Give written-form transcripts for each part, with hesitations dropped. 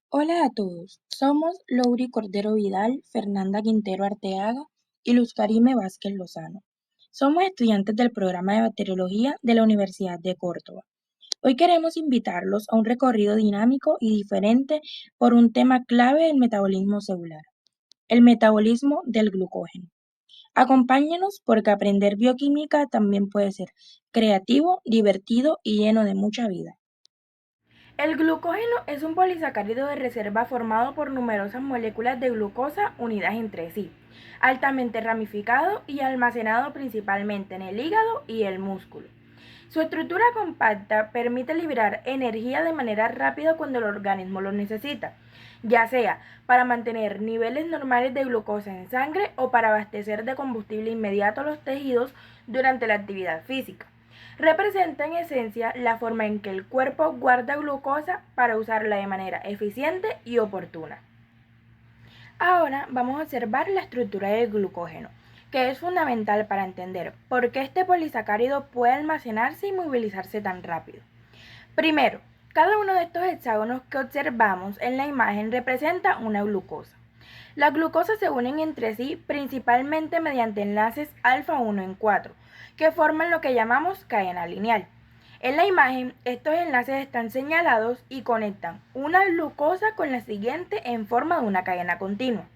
Hola a todos, somos Lowry Cordero Vidal, Fernanda Quintero Arteaga y Luz Karime Vázquez Lozano. Somos estudiantes del programa de bacteriología de la Universidad de Córdoba. Hoy queremos invitarlos a un recorrido dinámico y diferente por un tema clave del metabolismo celular, el metabolismo del glucógeno. Acompáñenos porque aprender bioquímica también puede ser creativo, divertido y lleno de mucha vida. El glucógeno es un polisacárido de reserva formado por numerosas moléculas de glucosa unidas entre sí, altamente ramificado y almacenado principalmente en el hígado y el músculo. Su estructura compacta permite liberar energía de manera rápida cuando el organismo lo necesita, ya sea para mantener niveles normales de glucosa en sangre o para abastecer de combustible inmediato a los tejidos durante la actividad física. Representa en esencia la forma en que el cuerpo guarda glucosa para usarla de manera eficiente y oportuna. Ahora vamos a observar la estructura del glucógeno, que es fundamental para entender por qué este polisacárido puede almacenarse y movilizarse tan rápido. Primero, cada uno de estos hexágonos que observamos en la imagen representa una glucosa. Las glucosas se unen entre sí principalmente mediante enlaces alfa 1 en 4, que forman lo que llamamos cadena lineal. En la imagen, estos enlaces están señalados y conectan una glucosa con la siguiente en forma de una cadena continua.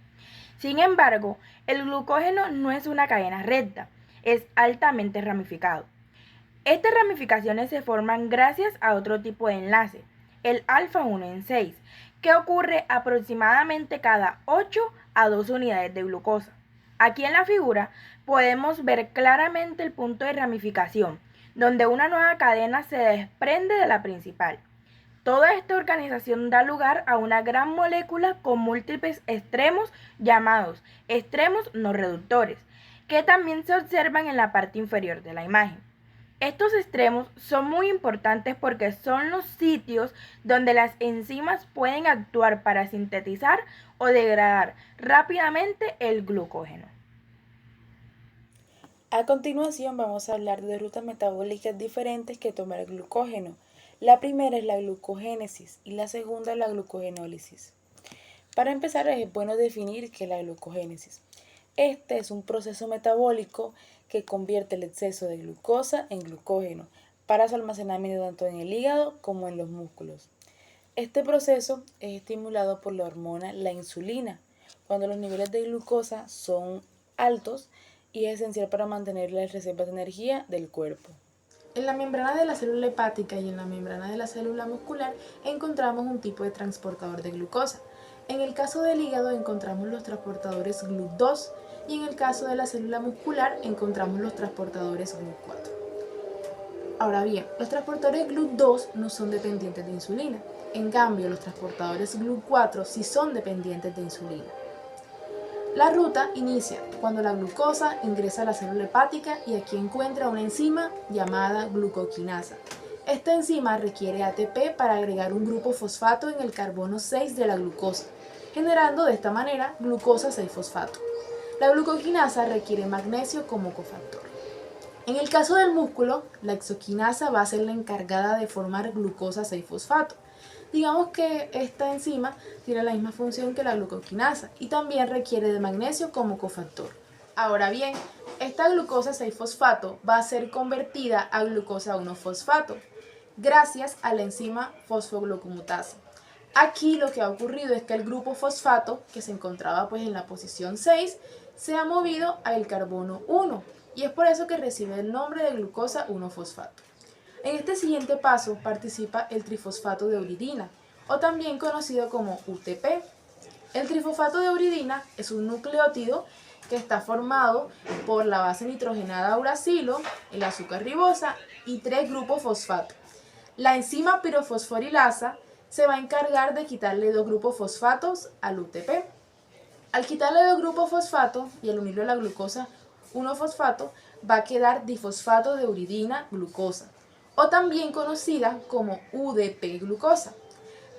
Sin embargo, el glucógeno no es una cadena recta, es altamente ramificado. Estas ramificaciones se forman gracias a otro tipo de enlace, el alfa 1 en 6, que ocurre aproximadamente cada 8 a 2 unidades de glucosa. Aquí en la figura podemos ver claramente el punto de ramificación, donde una nueva cadena se desprende de la principal. Toda esta organización da lugar a una gran molécula con múltiples extremos llamados extremos no reductores, que también se observan en la parte inferior de la imagen. Estos extremos son muy importantes porque son los sitios donde las enzimas pueden actuar para sintetizar o degradar rápidamente el glucógeno. A continuación vamos a hablar de rutas metabólicas diferentes que toma el glucógeno. La primera es la glucogénesis y la segunda la glucogenólisis. Para empezar es bueno definir qué es la glucogénesis. Este es un proceso metabólico que convierte el exceso de glucosa en glucógeno para su almacenamiento tanto en el hígado como en los músculos. Este proceso es estimulado por la hormona la insulina, cuando los niveles de glucosa son altos y es esencial para mantener las reservas de energía del cuerpo. En la membrana de la célula hepática y en la membrana de la célula muscular encontramos un tipo de transportador de glucosa. En el caso del hígado encontramos los transportadores GLUT2 y en el caso de la célula muscular encontramos los transportadores GLUT4. Ahora bien, los transportadores GLUT2 no son dependientes de insulina. En cambio, los transportadores GLUT4 sí son dependientes de insulina. La ruta inicia cuando la glucosa ingresa a la célula hepática y aquí encuentra una enzima llamada glucoquinasa. Esta enzima requiere ATP para agregar un grupo fosfato en el carbono 6 de la glucosa, generando de esta manera glucosa 6-fosfato. La glucoquinasa requiere magnesio como cofactor. En el caso del músculo, la exoquinasa va a ser la encargada de formar glucosa 6-fosfato. Digamos que esta enzima tiene la misma función que la glucoquinasa y también requiere de magnesio como cofactor. Ahora bien, esta glucosa 6-fosfato va a ser convertida a glucosa 1-fosfato gracias a la enzima fosfoglucomutasa. Aquí lo que ha ocurrido es que el grupo fosfato, que se encontraba pues en la posición 6, se ha movido al carbono 1 y es por eso que recibe el nombre de glucosa 1-fosfato. En este siguiente paso participa el trifosfato de uridina, o también conocido como UTP. El trifosfato de uridina es un nucleótido que está formado por la base nitrogenada uracilo, el azúcar ribosa y 3 grupos fosfato. La enzima pirofosforilasa se va a encargar de quitarle 2 grupos fosfatos al UTP. Al quitarle 2 grupos fosfato y al unirlo a la glucosa 1-fosfato, va a quedar difosfato de uridina glucosa, o también conocida como UDP-glucosa.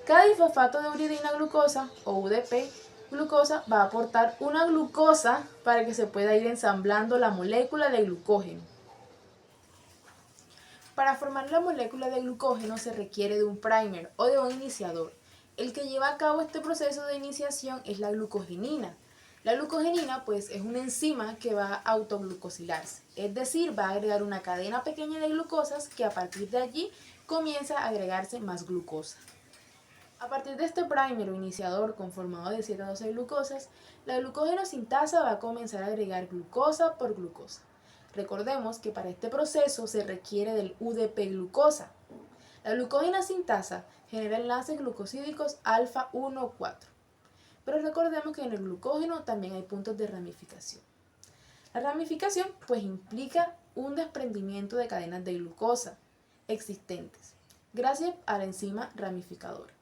Cada difosfato de uridina glucosa o UDP-glucosa va a aportar una glucosa para que se pueda ir ensamblando la molécula de glucógeno. Para formar la molécula de glucógeno se requiere de un primer o de un iniciador. El que lleva a cabo este proceso de iniciación es la glucogenina. La glucogenina pues es una enzima que va a autoglucosilarse, es decir, va a agregar una cadena pequeña de glucosas que a partir de allí comienza a agregarse más glucosa. A partir de este primer o iniciador conformado de 7 a 12 glucosas, la glucógeno-sintasa va a comenzar a agregar glucosa por glucosa. Recordemos que para este proceso se requiere del UDP-glucosa. La glucógeno-sintasa genera enlaces glucosídicos alfa 1 o 4. Pero recordemos que en el glucógeno también hay puntos de ramificación. La ramificación pues implica un desprendimiento de cadenas de glucosa existentes gracias a la enzima ramificadora.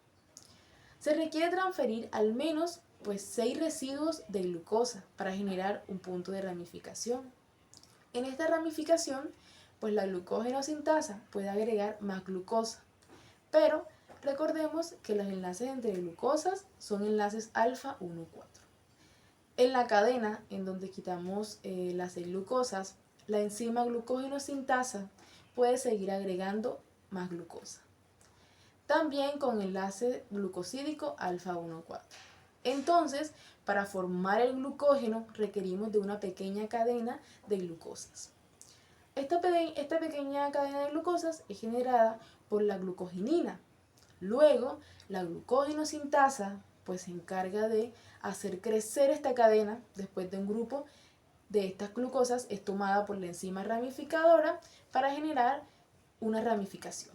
Se requiere transferir al menos 6 residuos de glucosa para generar un punto de ramificación. En esta ramificación, la glucógeno-sintasa puede agregar más glucosa, pero recordemos que los enlaces entre glucosas son enlaces alfa 1 4. En la cadena en donde quitamos las 6 glucosas, la enzima glucógeno-sintasa puede seguir agregando más glucosa. También con enlace glucosídico alfa 1 4. Entonces, para formar el glucógeno requerimos de una pequeña cadena de glucosas. Esta pequeña cadena de glucosas es generada por la glucogenina. Luego, la glucógeno-sintasa se encarga de hacer crecer esta cadena después de un grupo de estas glucosas es tomada por la enzima ramificadora para generar una ramificación.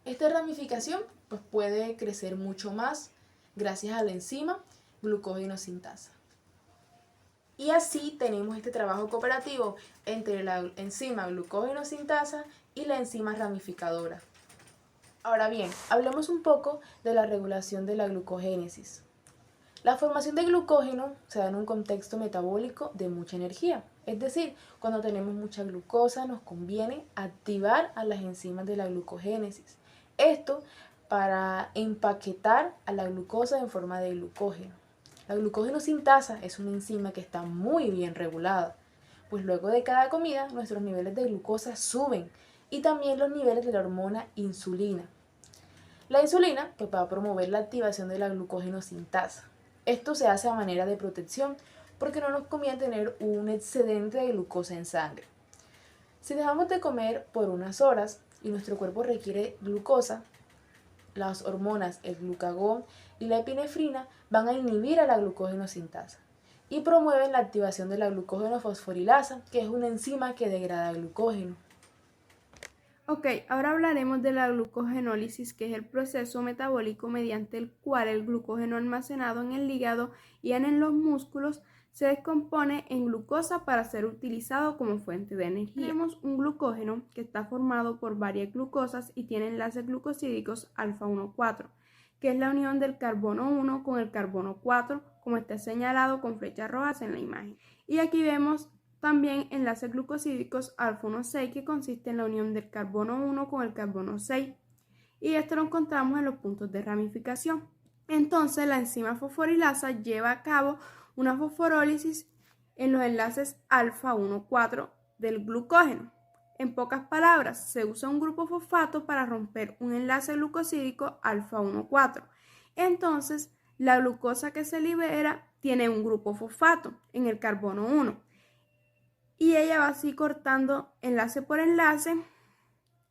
Esta ramificación puede crecer mucho más gracias a la enzima glucógeno-sintasa. Y así tenemos este trabajo cooperativo entre la enzima glucógeno-sintasa y la enzima ramificadora. Ahora bien, hablemos un poco de la regulación de la glucogénesis. La formación de glucógeno se da en un contexto metabólico de mucha energía. Es decir, cuando tenemos mucha glucosa nos conviene activar a las enzimas de la glucogénesis. Esto para empaquetar a la glucosa en forma de glucógeno. La glucógeno-sintasa es una enzima que está muy bien regulada, pues luego de cada comida nuestros niveles de glucosa suben y también los niveles de la hormona insulina. La insulina va a promover la activación de la glucógeno-sintasa. Esto se hace a manera de protección porque no nos conviene tener un excedente de glucosa en sangre. Si dejamos de comer por unas horas y nuestro cuerpo requiere glucosa, las hormonas, el glucagón y la epinefrina van a inhibir a la glucógeno-sintasa y promueven la activación de la glucógeno-fosforilasa, que es una enzima que degrada glucógeno. Ok, ahora hablaremos de la glucogenólisis, que es el proceso metabólico mediante el cual el glucógeno almacenado en el hígado y en los músculos se descompone en glucosa para ser utilizado como fuente de energía. Tenemos un glucógeno que está formado por varias glucosas y tiene enlaces glucosídicos alfa 1 4, que es la unión del carbono 1 con el carbono 4, como está señalado con flechas rojas en la imagen. Y aquí vemos también enlaces glucosídicos alfa 1 6, que consiste en la unión del carbono 1 con el carbono 6, y esto lo encontramos en los puntos de ramificación. Entonces la enzima fosforilasa lleva a cabo una fosforólisis en los enlaces alfa 1 4 del glucógeno. En pocas palabras, se usa un grupo fosfato para romper un enlace glucosídico alfa 1 4. Entonces la glucosa que se libera tiene un grupo fosfato en el carbono 1. Y ella va así cortando enlace por enlace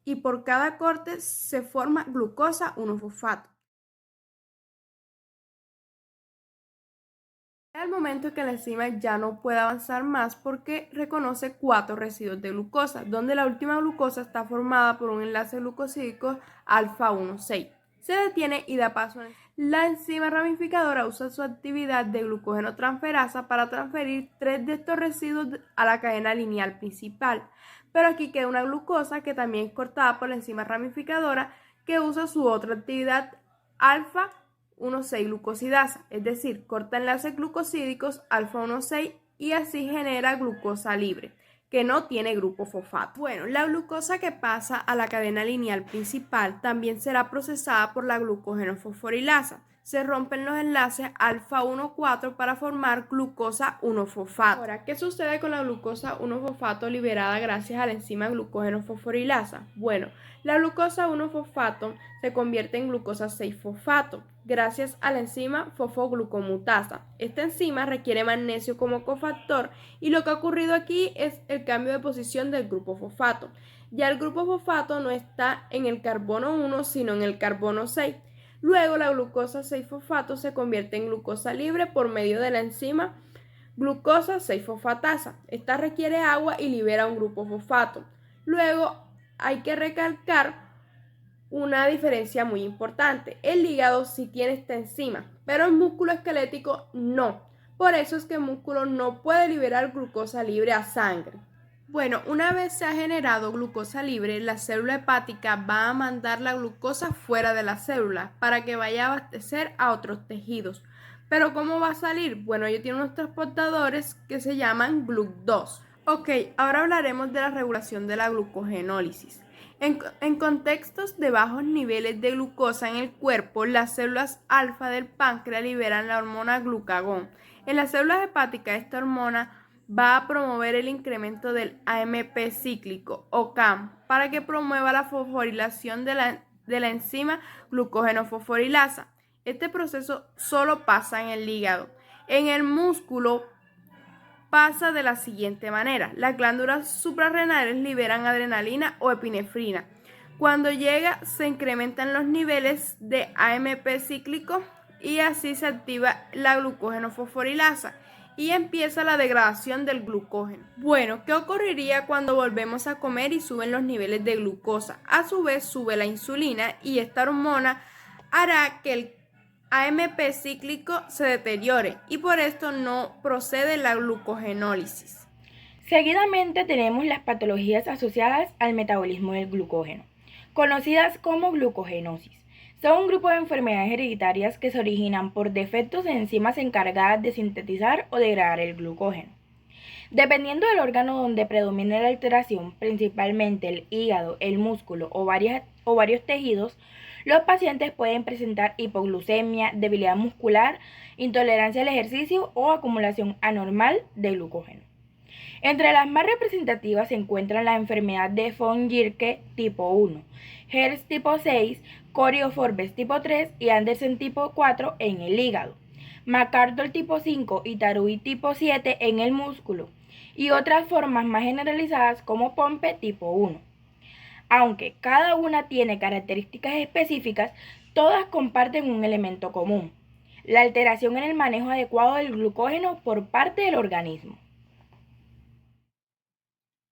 y por cada corte se forma glucosa 1-fosfato. Al momento que la enzima ya no puede avanzar más porque reconoce 4 residuos de glucosa, donde la última glucosa está formada por un enlace glucosídico alfa 1 6. Se detiene y da paso. La enzima ramificadora usa su actividad de glucógeno transferasa para transferir 3 de estos residuos a la cadena lineal principal. Pero aquí queda una glucosa que también es cortada por la enzima ramificadora, que usa su otra actividad alfa 1,6 glucosidasa, es decir, corta enlaces glucosídicos alfa 1,6 y así genera glucosa libre, que no tiene grupo fosfato. Bueno, la glucosa que pasa a la cadena lineal principal también será procesada por la glucógeno fosforilasa. se rompen los enlaces alfa 1,4 para formar glucosa 1-fosfato. Ahora, ¿qué sucede con la glucosa 1-fosfato liberada gracias a la enzima glucógeno fosforilasa? Bueno, la glucosa 1-fosfato se convierte en glucosa 6-fosfato gracias a la enzima fosfoglucomutasa. Esta enzima requiere magnesio como cofactor y lo que ha ocurrido aquí es el cambio de posición del grupo fosfato. Ya el grupo fosfato no está en el carbono 1 sino en el carbono 6. Luego la glucosa 6-fosfato se convierte en glucosa libre por medio de la enzima glucosa 6-fosfatasa. Esta requiere agua y libera un grupo fosfato. Luego hay que recalcar una diferencia muy importante. El hígado sí tiene esta enzima, pero el músculo esquelético no. Por eso es que el músculo no puede liberar glucosa libre a sangre. Bueno, una vez se ha generado glucosa libre, la célula hepática va a mandar la glucosa fuera de la célula para que vaya a abastecer a otros tejidos. ¿Pero cómo va a salir? Bueno, ellos tienen unos transportadores que se llaman GLUC2. Ok, ahora hablaremos de la regulación de la glucogenólisis. En contextos de bajos niveles de glucosa en el cuerpo, las células alfa del páncreas liberan la hormona glucagón. En las células hepáticas, esta hormona va a promover el incremento del AMP cíclico o CAM para que promueva la fosforilación de la enzima glucógeno fosforilasa. Este proceso solo pasa en el hígado. En el músculo pasa de la siguiente manera. Las glándulas suprarrenales liberan adrenalina o epinefrina. Cuando llega se incrementan los niveles de AMP cíclico y así se activa la glucógeno fosforilasa y empieza la degradación del glucógeno. Bueno, ¿qué ocurriría cuando volvemos a comer y suben los niveles de glucosa? A su vez sube la insulina y esta hormona hará que el AMP cíclico se deteriore y por esto no procede la glucogenólisis. Seguidamente tenemos las patologías asociadas al metabolismo del glucógeno, conocidas como glucogenosis. Son un grupo de enfermedades hereditarias que se originan por defectos de enzimas encargadas de sintetizar o degradar el glucógeno. Dependiendo del órgano donde predomine la alteración, principalmente el hígado, el músculo o varios tejidos, los pacientes pueden presentar hipoglucemia, debilidad muscular, intolerancia al ejercicio o acumulación anormal de glucógeno. Entre las más representativas se encuentran la enfermedad de von Gierke tipo 1, HERS tipo 6, Coriolis tipo 3 y Andersen tipo 4 en el hígado, McArdle tipo 5 y Tarui tipo 7 en el músculo, y otras formas más generalizadas como Pompe tipo 1. Aunque cada una tiene características específicas, todas comparten un elemento común: la alteración en el manejo adecuado del glucógeno por parte del organismo.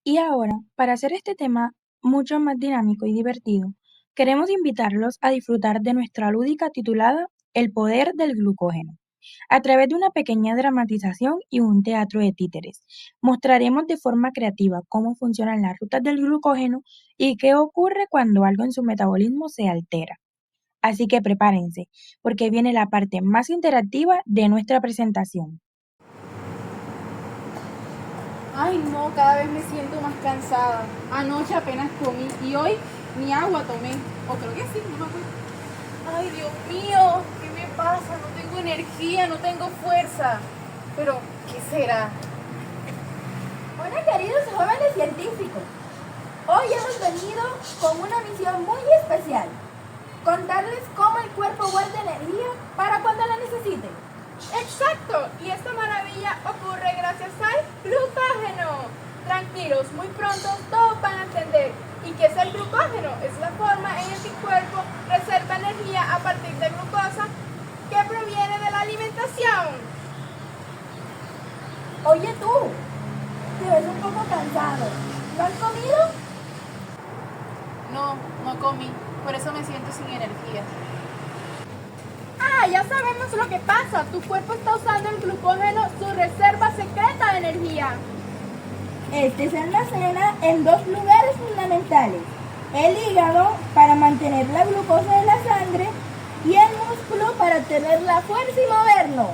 Y ahora, para hacer este tema mucho más dinámico y divertido, queremos invitarlos a disfrutar de nuestra lúdica titulada El poder del glucógeno. A través de una pequeña dramatización y un teatro de títeres, mostraremos de forma creativa cómo funcionan las rutas del glucógeno y qué ocurre cuando algo en su metabolismo se altera. Así que prepárense, porque viene la parte más interactiva de nuestra presentación. Ay, no, cada vez me siento más cansada. Anoche apenas comí y hoy ni agua tomé. O creo que sí, no me acuerdo. Ay, Dios mío, ¿qué me pasa? No tengo energía, no tengo fuerza. Pero, ¿qué será? Hola, queridos jóvenes científicos. Hoy hemos venido con una misión muy especial. Contarles cómo el cuerpo guarda energía para cuando la necesite. Exacto, y esta maravilla ocurre gracias al glucógeno. Tranquilos, muy pronto todos van a entender. ¿Y qué es el glucógeno? Es la forma en la que el cuerpo reserva energía a partir de glucosa que proviene de la alimentación. Oye tú, te ves un poco cansado. ¿No has comido? No comí, por eso me siento sin energía. Ah, ya sabemos lo que pasa. Tu cuerpo está usando el glucógeno, su reserva secreta de energía. Este se almacena en dos lugares fundamentales: el hígado para mantener la glucosa en la sangre y el músculo para tener la fuerza y movernos.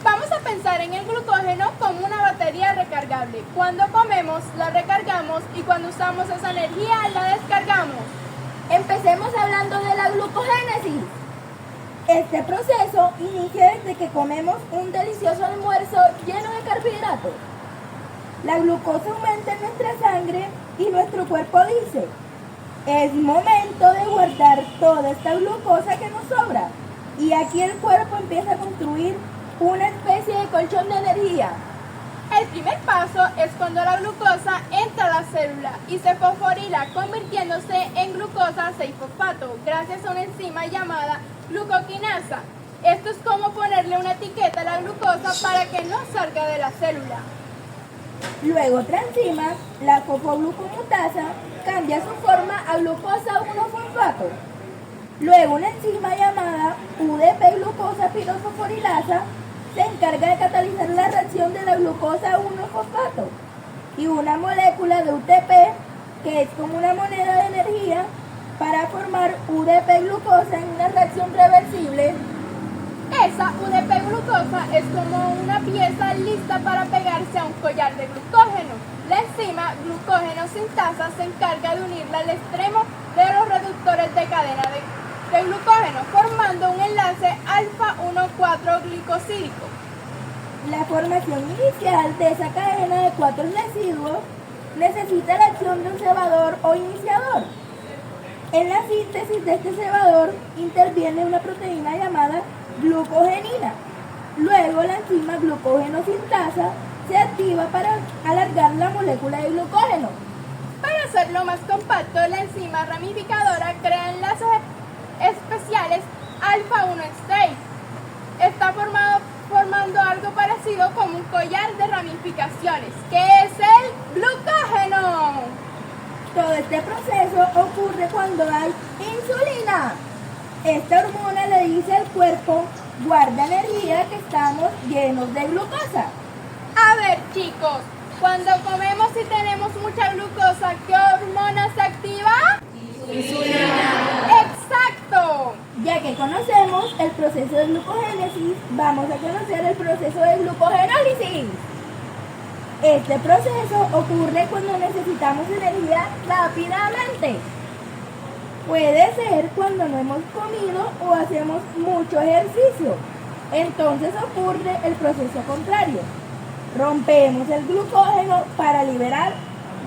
Vamos a pensar en el glucógeno como una batería recargable. Cuando comemos, la recargamos y cuando usamos esa energía, la descargamos. Empecemos hablando de la glucogénesis. Este proceso inicia desde que comemos un delicioso almuerzo lleno de carbohidratos. La glucosa aumenta en nuestra sangre y nuestro cuerpo dice, es momento de guardar toda esta glucosa que nos sobra. Y aquí el cuerpo empieza a construir una especie de colchón de energía. El primer paso es cuando la glucosa entra a la célula y se fosforila, convirtiéndose en glucosa 6-fosfato, gracias a una enzima llamada glucoquinasa. Esto es como ponerle una etiqueta a la glucosa para que no salga de la célula. Luego otra enzima, la fosfoglucomutasa, cambia su forma a glucosa 1-fosfato. Luego una enzima llamada UDP-glucosa pirofosforilasa se encarga de catalizar la reacción de la glucosa 1-fosfato y una molécula de UTP, que es como una moneda de energía, para formar UDP-glucosa en una reacción reversible. Esa UDP-glucosa es como una pieza lista para pegarse a un collar de glucógeno. La enzima glucógeno sintasa se encarga de unirla al extremo de los reductores de cadena de glucógeno, formando un enlace alfa-1,4-glicosídico. La formación inicial de esa cadena de 4 residuos necesita la acción de un cebador o iniciador. En la síntesis de este cebador interviene una proteína llamada glucogenina. Luego la enzima glucógeno sintasa se activa para alargar la molécula de glucógeno. Para hacerlo más compacto, la enzima ramificadora crea enlaces especiales alfa-1 stage. Está formando algo parecido como un collar de ramificaciones, que es el glucógeno. Todo este proceso ocurre cuando hay insulina. Esta hormona le dice al cuerpo, guarda energía que estamos llenos de glucosa. A ver, chicos, cuando comemos y tenemos mucha glucosa, ¿qué hormona se activa? Insulina. ¡Exacto! Ya que conocemos el proceso de glucogénesis, vamos a conocer el proceso de glucogenólisis. Este proceso ocurre cuando necesitamos energía rápidamente. Puede ser cuando no hemos comido o hacemos mucho ejercicio. Entonces ocurre el proceso contrario. Rompemos el glucógeno para liberar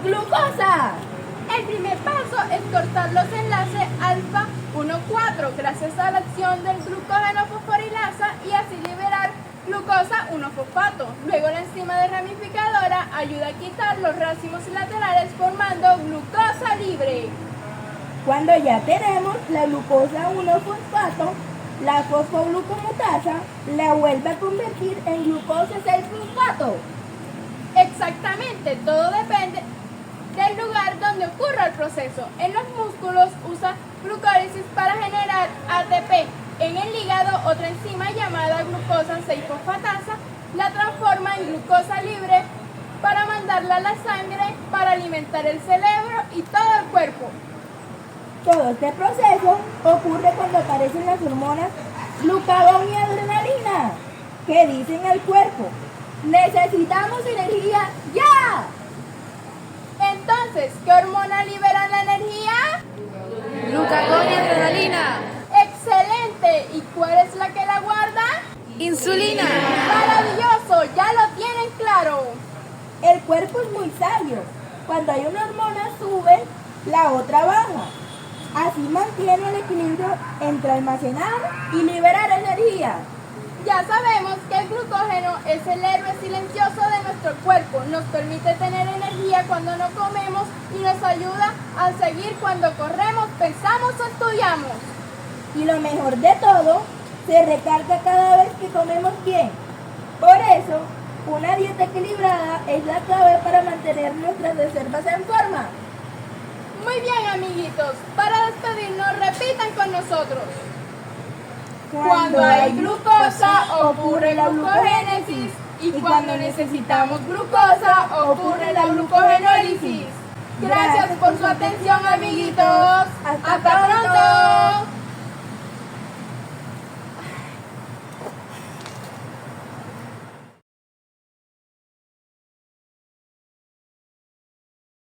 glucosa. El primer paso es cortar los enlaces alfa-1,4 gracias a la acción del glucógeno fosforilasa y así liberar glucosa 1-fosfato. Luego la enzima de ramificadora ayuda a quitar los racimos laterales formando glucosa libre. Cuando ya tenemos la glucosa 1-fosfato, la fosfoglucomutasa la vuelve a convertir en glucosa 6-fosfato. Exactamente, todo depende del lugar donde ocurra el proceso. En los músculos usa glucólisis para generar ATP. En el hígado, otra enzima llamada glucosa 6-fosfatasa la transforma en glucosa libre para mandarla a la sangre para alimentar el cerebro y todo el cuerpo. Todo este proceso ocurre cuando aparecen las hormonas glucagón y adrenalina, que dicen al cuerpo, necesitamos energía ya. Entonces, ¿qué hormona libera la energía? Glucagón y adrenalina. ¡Excelente! ¿Y cuál es la que la guarda? Insulina. ¡Maravilloso! ¡Ya lo tienen claro! El cuerpo es muy sabio. Cuando hay una hormona sube, la otra baja. Así mantiene el equilibrio entre almacenar y liberar energía. Ya sabemos que el glucógeno es el héroe silencioso de nuestro cuerpo. Nos permite tener energía cuando no comemos y nos ayuda a seguir cuando corremos, pensamos o estudiamos. Y lo mejor de todo, se recarga cada vez que comemos bien. Por eso, una dieta equilibrada es la clave para mantener nuestras reservas en forma. Muy bien, amiguitos. Para despedirnos, repitan con nosotros. Cuando hay glucosa, ocurre la glucogénesis. Y cuando necesitamos glucosa, ocurre la glucogenólisis. Gracias por su atención, amiguitos. ¡Hasta pronto!